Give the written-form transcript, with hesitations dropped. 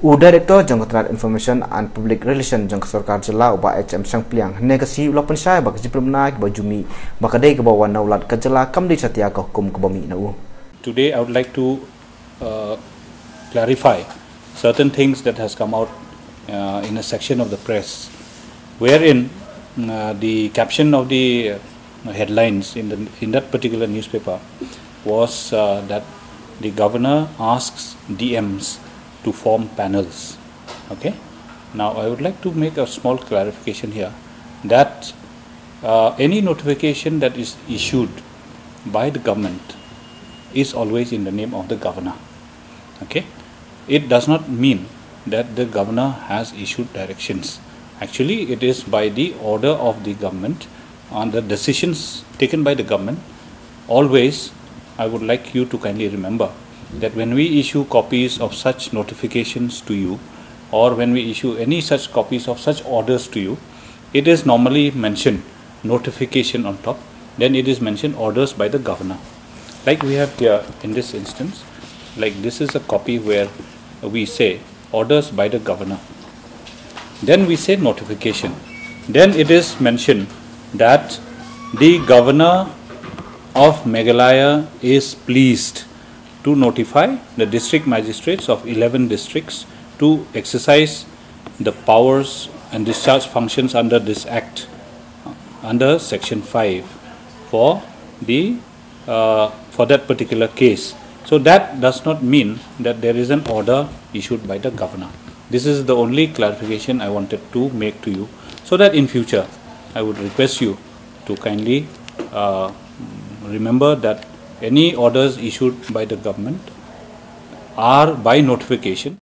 Director Jangkatrat Information and Public Relations Jangk Sarkar Jala uba HM Sangpliang negasi ulo Pynshai bak jiprumna ke bajumi bakadai ke bawan naulat ke jala kamdi satya ka hukum ke bami nau. Today I would like to clarify certain things that has come out in a section of the press wherein the caption of the headlines in that particular newspaper was that the governor asks DMs to form panels. Okay. Now I would like to make a small clarification here that any notification that is issued by the government is always in the name of the governor. Okay. It does not mean that the governor has issued directions. Actually, it is by the order of the government on the decisions taken by the government. Always, I would like you to kindly remember that when we issue copies of such notifications to you, or when we issue any such copies of such orders to you, it is normally mentioned notification on top, then it is mentioned orders by the governor. Like we have here in this instance, like this is a copy where we say orders by the governor. Then we say notification. Then it is mentioned that the governor of Meghalaya is pleased to notify the district magistrates of 11 districts to exercise the powers and discharge functions under this act under section 5 for that particular case. So that does not mean that there is an order issued by the governor. This is the only clarification I wanted to make to you, so that in future I would request you to kindly remember that any orders issued by the government are by notification.